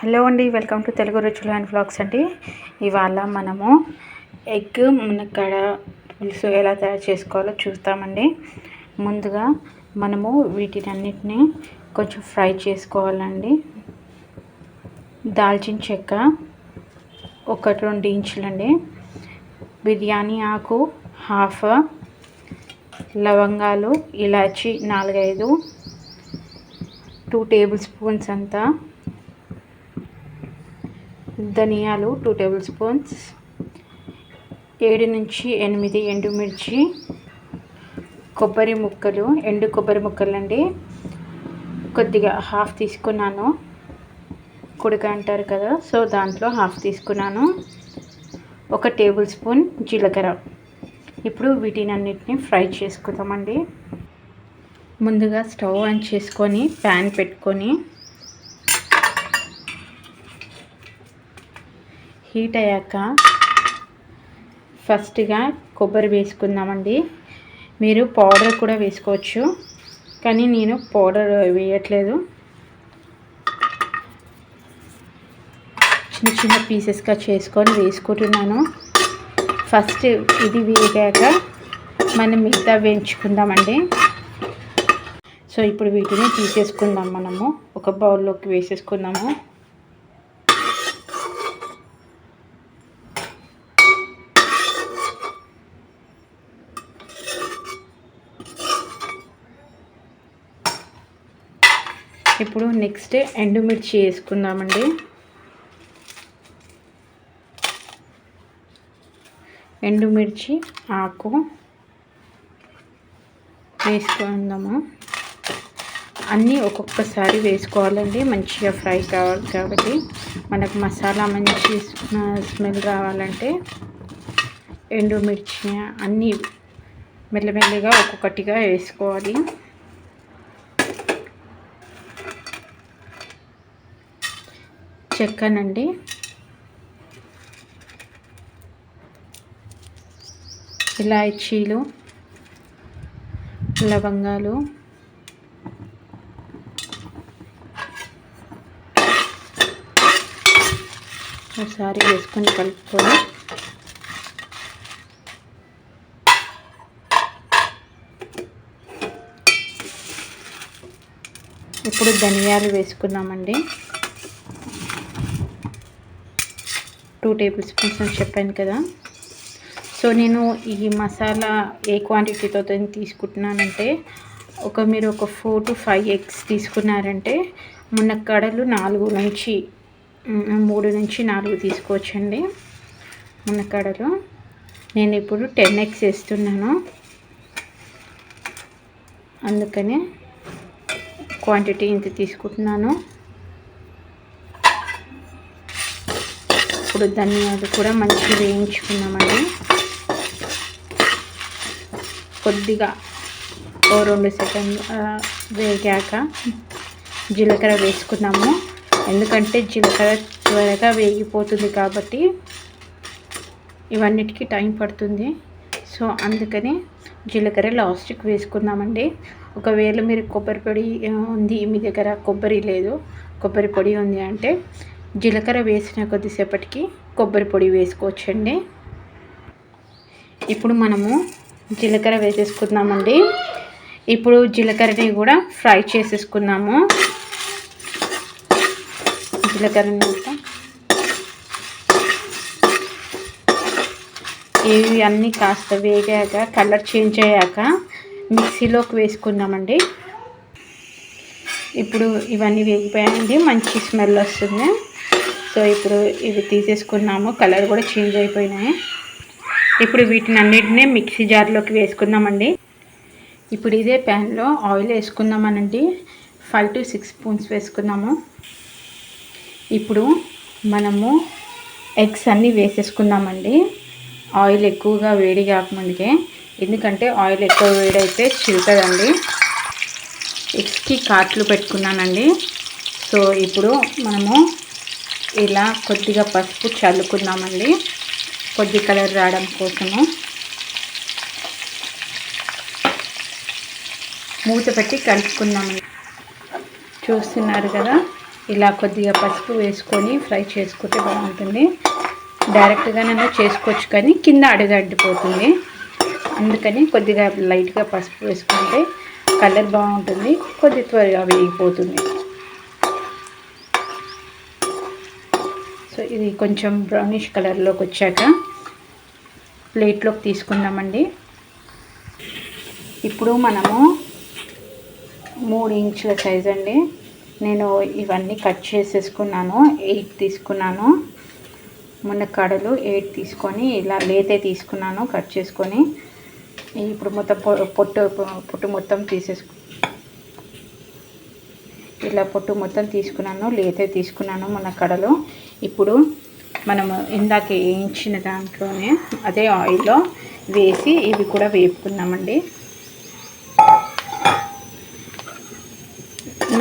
Hello అండి, welcome to Telugu రుచులు and vlogs అండి. ఇవాళ మనము ఎగ్ మునక్కాడ పులుసు ఎలా తయారు చేసుకోవాలో చూస్తామండి. ముందుగా మనము వీటినన్నిటిని కొంచెం ఫ్రై చేసుకోవాలండి. దాల్చిన చెక్క 1-2 ఇంచులండి, బిర్యానీ ఆకు హాఫ్, లవంగాలు ఇలాచి 4-5, 2 టేబుల్ స్పూన్స్ అంతా, ధనియాలు 2 టేబుల్ స్పూన్స్, 7-8 ఎండుమిర్చి, కొబ్బరి ముక్కలు, ఎండు కొబ్బరి ముక్కలు అండి, కొద్దిగా హాఫ్ తీసుకున్నాను. కుడక అంటారు కదా, సో దాంట్లో హాఫ్ తీసుకున్నాను. 1 టేబుల్ స్పూన్ జీలకర్ర. ఇప్పుడు వీటినన్నిటిని ఫ్రై చేసుకుందామండి. ముందుగా స్టవ్ ఆన్ చేసుకొని ప్యాన్ పెట్టుకొని హీట్ అయ్యాక ఫస్ట్గా కొబ్బరి వేసుకుందామండి. మీరు పౌడర్ కూడా వేసుకోవచ్చు, కానీ నేను పౌడర్ వేయట్లేదు. చిన్న చిన్న పీసెస్గా చేసుకొని వేసుకుంటున్నాను. ఫస్ట్ ఇది వేగాక మనం మిగతా వేయించుకుందామండి. సో ఇప్పుడు వీటిని తీసేసుకుందాం. మనము ఒక బౌల్లోకి వేసేసుకుందాము. ఇప్పుడు నెక్స్ట్ ఎండుమిర్చి వేసుకుందామండి. ఎండుమిర్చి ఆకు వేసుకుందాము. అన్నీ ఒక్కొక్కసారి వేసుకోవాలండి, మంచిగా ఫ్రై కావాలి కాబట్టి. మనకు మసాలా మంచి స్మెల్ రావాలంటే ఎండుమిర్చి అన్నీ మెల్లమెల్లగా ఒక్కొక్కటిగా వేసుకోవాలి. చెక్కనండి, ఇలాచీలు, లవంగాలు, ఒకసారి వేసుకొని కలుపుకొని ఇప్పుడు ధనియాలు వేసుకున్నామండి. 2 టేబుల్ స్పూన్స్ అని చెప్పాను కదా. సో నేను ఈ మసాలా ఏ క్వాంటిటీతో తీసుకుంటున్నానంటే మీరు ఒక 4 to 5 ఎగ్స్ తీసుకున్నారంటే మునక్కాడలు 3 నుంచి 4 తీసుకోవచ్చండి. మునక్కాడలు నేను ఇప్పుడు 10 ఎగ్స్ వేస్తున్నాను, అందుకనే క్వాంటిటీ ఇంత తీసుకుంటున్నాను. ఇప్పుడు ధనియాలు కూడా మంచిగా వేయించుకున్నామండి. కొద్దిగా 2 సెకండ్లు వేగాక జీలకర్ర వేసుకున్నాము. ఎందుకంటే జీలకర్ర త్వరగా వేగిపోతుంది కాబట్టి ఇవన్నిటికీ టైం పడుతుంది. సో అందుకని జీలకర్ర లాస్ట్కి వేసుకుందామండి. ఒకవేళ మీరు కొబ్బరి పొడి ఉంది, మీ దగ్గర కొబ్బరి లేదు, కొబ్బరి పొడి ఉంది అంటే జీలకర్ర వేసిన కొద్దిసేపటికి కొబ్బరి పొడి వేసుకోవచ్చండి. ఇప్పుడు మనము జీలకర్ర వేసేసుకుందామండి. ఇప్పుడు జీలకర్రని కూడా ఫ్రై చేసేసుకున్నాము. జీలకర్రని ఇవి అన్నీ కాస్త వేగాక కలర్ చేంజ్ అయ్యాక మిక్సీలోకి వేసుకుందామండి. ఇప్పుడు ఇవన్నీ వేగిపోయాయండి, మంచి స్మెల్ వస్తుంది. సో ఇప్పుడు ఇవి తీసేసుకున్నాము, కలర్ కూడా చేంజ్ అయిపోయినాయి. ఇప్పుడు వీటిని అన్నిటినీ మిక్సీ జార్లోకి వేసుకుందామండి. ఇప్పుడు ఇదే ప్యాన్లో ఆయిల్ వేసుకుందామనండి. 5 to 6 స్పూన్స్ వేసుకుందాము. ఇప్పుడు మనము ఎగ్స్ అన్నీ వేసేసుకుందామండి. ఆయిల్ ఎక్కువగా వేడి కాకముందుకే, ఎందుకంటే ఆయిల్ ఎక్కువ వేడైతే చిలుతుందండి. ఎగ్స్కి కాట్లు పెట్టుకున్నానండి. సో ఇప్పుడు మనము ఇలా కొద్దిగా పసుపు చల్లుకుందామండి, కొద్ది కలర్ రావడం కోసము. మూత పెట్టి కలుపుకుందామండి. చూస్తున్నారు కదా, ఇలా కొద్దిగా పసుపు వేసుకొని ఫ్రై చేసుకుంటే బాగుంటుంది. డైరెక్ట్గానే చేసుకోవచ్చు కానీ కింద అడుగంటిపోతుంది. అందుకని కొద్దిగా లైట్గా పసుపు వేసుకుంటే కలర్ బాగుంటుంది, కొద్ది త్వరగా వేగిపోతుంది. సో ఇది కొంచెం బ్రౌనిష్ కలర్లోకి వచ్చాక ప్లేట్లోకి తీసుకుందామండి. ఇప్పుడు మనము 3 ఇంచుల సైజ్ అండి, నేను ఇవన్నీ కట్ చేసేసుకున్నాను. 8 తీసుకున్నాను. మునక్కాడలు 8 తీసుకొని ఇలా లేతే తీసుకున్నాను కట్ చేసుకొని. ఇప్పుడు మొత్తం పొట్టు మొత్తం ఇలా పొట్టు మొత్తం తీసుకున్నాను, లేతే తీసుకున్నాను మునక్కాడలు. ఇప్పుడు మనము ఇందాక వేయించిన దాంట్లోనే అదే ఆయిల్లో వేసి ఇవి కూడా వేపుకున్నామండి.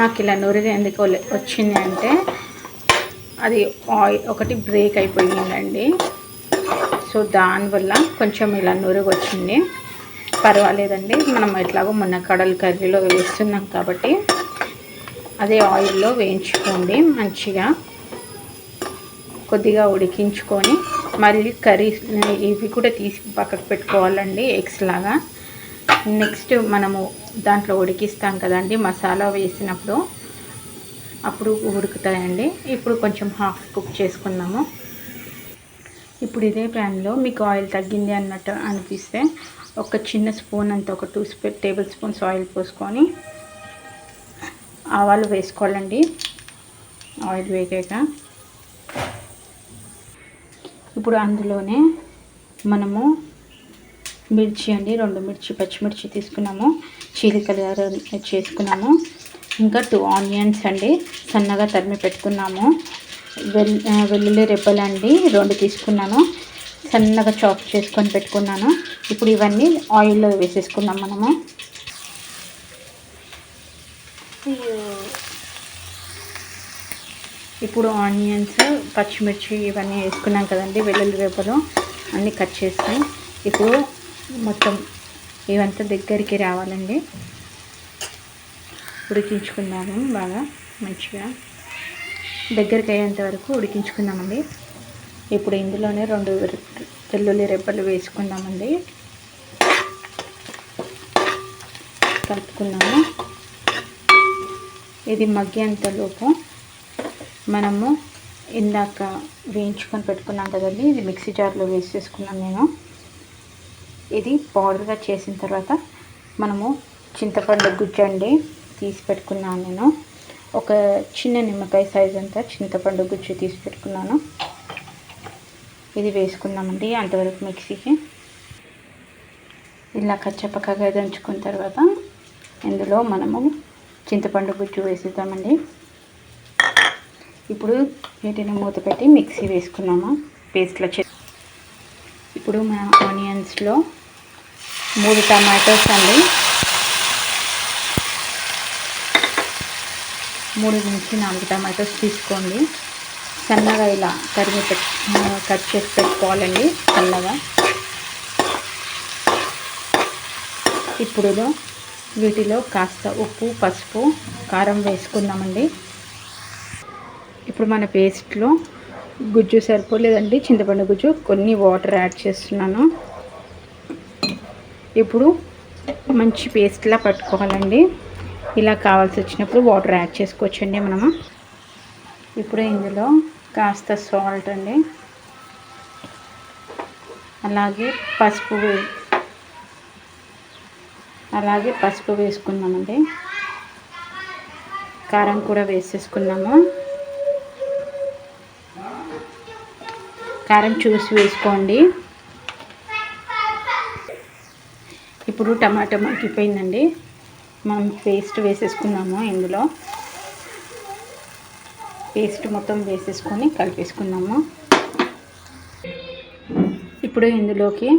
నాకు ఇలా నూనె ఎందుకు వచ్చింది అంటే అది ఆయిల్ ఒకటి బ్రేక్ అయిపోయిందండి. సో దానివల్ల కొంచెం ఇలా నూనె వచ్చింది. పర్వాలేదండి, మనం ఎట్లాగో మునక్కాడలు కర్రీలో వేస్తున్నాం కాబట్టి అదే ఆయిల్లో వేయించుకోండి. మంచిగా కొద్దిగా ఉడికించుకొని మళ్ళీ కర్రీ ఇవి కూడా తీసి పక్కకు పెట్టుకోవాలండి, ఎగ్స్ లాగా. నెక్స్ట్ మనము దాంట్లో ఉడికిస్తాం కదండి మసాలా వేసినప్పుడు, అప్పుడు ఉడుకుతాయండి. ఇప్పుడు కొంచెం హాఫ్ కుక్ చేసుకుందాము. ఇప్పుడు ఇదే ప్యాన్లో మీకు ఆయిల్ తగ్గింది అన్నట్టు అనిపిస్తే ఒక చిన్న స్పూన్ అంత, ఒక 2 టేబుల్ స్పూన్స్ ఆయిల్ పోసుకొని ఆవాలు వేసుకోవాలండి. ఆయిల్ వేగాక ఇప్పుడు అందులోనే మనము మిర్చి అండి, 2 పచ్చిమిర్చి తీసుకున్నాము, చిల్లీ కలర్ చేసుకున్నాము. ఇంకా 2 ఆనియన్స్ అండి, సన్నగా తరిమి పెట్టుకున్నాము. వెల్లుల్లి రెబ్బలు అండి 2 తీసుకున్నాను, సన్నగా చాప్ చేసుకొని పెట్టుకున్నాను. ఇప్పుడు ఇవన్నీ ఆయిల్లో వేసేసుకున్నాం మనము. ఇప్పుడు ఆనియన్స్, పచ్చిమిర్చి ఇవన్నీ వేసుకున్నాం కదండి, వెల్లుల్లి రెబ్బలు అన్నీ కట్ చేసుకొని ఇప్పుడు మొత్తం ఇవంతా దగ్గరికి రావాలండి. ఉడికించుకుందాము, బాగా మంచిగా దగ్గరికి అయ్యేంత వరకు ఉడికించుకుందామండి. ఇప్పుడు ఇందులోనే 2 వెల్లుల్లి రెబ్బలు వేసుకుందామండి, కలుపుకున్నాము. ఇది మగ్గేంతలోపు మనము ఇందాక వేయించుకొని పెట్టుకున్నాం కదండి, ఇది మిక్సీ జార్లో వేసేసుకున్నాను నేను. ఇది పౌడర్గా చేసిన తర్వాత మనము చింతపండు గుజ్జండి తీసి పెట్టుకున్నాను నేను. ఒక చిన్న నిమ్మకాయ సైజ్ అంతా చింతపండు గుజ్జు తీసి పెట్టుకున్నాను. ఇది వేసుకున్నామండి అంతవరకు మిక్సీకి. ఇలా కచ్చపక్కగా దంచుకున్న తర్వాత ఇందులో మనము చింతపండు గుజ్జు వేసేద్దామండి. ఇప్పుడు వీటిని మూత పెట్టి మిక్సీ వేసుకున్నాము పేస్ట్లో. ఇప్పుడు మన ఆనియన్స్లో 3 టమాటోస్ అండి, 3 నుంచి 4 టమాటోస్ తీసుకోండి. సన్నగా ఇలా కట్ చేసి పెట్టుకోవాలండి సన్నగా. ఇప్పుడు వీటిలో కాస్త ఉప్పు, పసుపు, కారం వేసుకుందామండి. ఇప్పుడు మన పేస్ట్లో గుజ్జు సరిపోలేదండి, చింతపండు గుజ్జు, కొన్ని వాటర్ యాడ్ చేస్తున్నాను. ఇప్పుడు మంచి పేస్ట్లా పట్టుకోవాలండి. ఇలా కావాల్సి వచ్చినప్పుడు వాటర్ యాడ్ చేసుకోవచ్చండి మనము. ఇప్పుడు ఇందులో కాస్త సాల్ట్ అండి, అలాగే పసుపు వేసుకున్నామండి. కారం కూడా వేసేసుకున్నాము. కారం చూసి వేసుకోండి. ఇప్పుడు టమాటా మగ్గిపోయిందండి, మనం పేస్ట్ వేసేసుకున్నాము. ఇందులో పేస్ట్ మొత్తం వేసేసుకొని కలిపేసుకున్నాము. ఇప్పుడు ఇందులోకి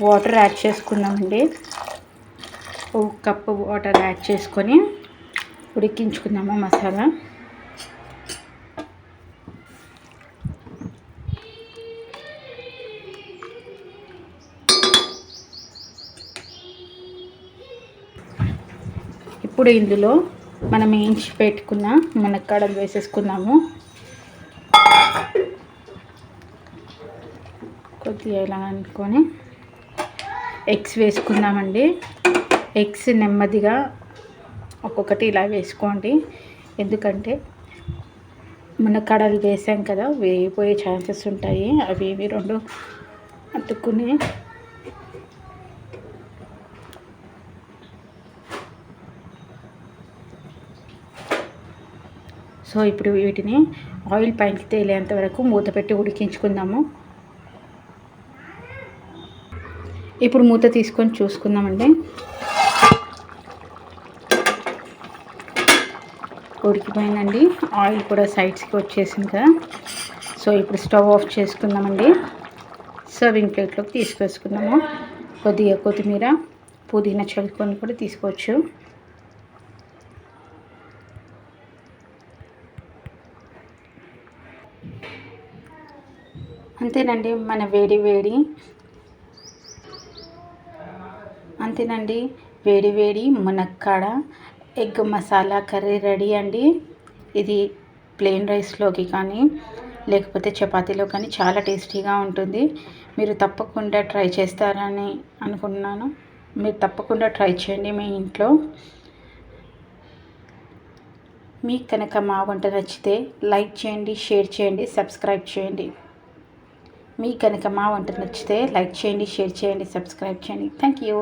వాటర్ యాడ్ చేసుకున్నామండి. 1 కప్పు వాటర్ యాడ్ చేసుకొని ఉడికించుకున్నాము మసాలా. ఇప్పుడు ఇందులో మనం వేయించి పెట్టుకున్న మునక్కాడలు వేసేసుకుందాము. కొద్దిగా ఇలా అనుకొని ఎగ్స్ వేసుకుందామండి. ఎగ్స్ నెమ్మదిగా ఒక్కొక్కటి ఇలా వేసుకోండి, ఎందుకంటే మునక్కాడలు వేసాం కదా, వేగిపోయే ఛాన్సెస్ ఉంటాయి. అవి ఇవి రెండు అతుక్కుని సో ఇప్పుడు వీటిని ఆయిల్ పైకి తేలేంత వరకు మూత పెట్టి ఉడికించుకుందాము. ఇప్పుడు మూత తీసుకొని చూసుకుందామండి. ఉడికిపోయిందండి, ఆయిల్ కూడా సైడ్స్కి వచ్చేసింది కదా. సో ఇప్పుడు స్టవ్ ఆఫ్ చేసుకుందామండి. సర్వింగ్ ప్లేట్లోకి తీసుకొసుకుందాము. కొద్దిగా కొత్తిమీర, పుదీనా చల్లుకొని కూడా తీసుకోవచ్చు. అంతేనండి, మన వేడి వేడి మునక్కాడ ఎగ్ మసాలా కర్రీ రెడీ అండి. ఇది ప్లెయిన్ రైస్లోకి కానీ లేకపోతే చపాతీలో కానీ చాలా టేస్టీగా ఉంటుంది. మీరు తప్పకుండా ట్రై చేస్తారని అనుకుంటున్నాను. మీరు తప్పకుండా ట్రై చేయండి మీ ఇంట్లో. మీకు కనుక మా వంట నచ్చితే లైక్ చేయండి, షేర్ చేయండి, సబ్స్క్రైబ్ చేయండి. మీకు కనుక మా వంట నచ్చితే లైక్ చేయండి, షేర్ చేయండి, సబ్స్క్రైబ్ చేయండి. Thank you.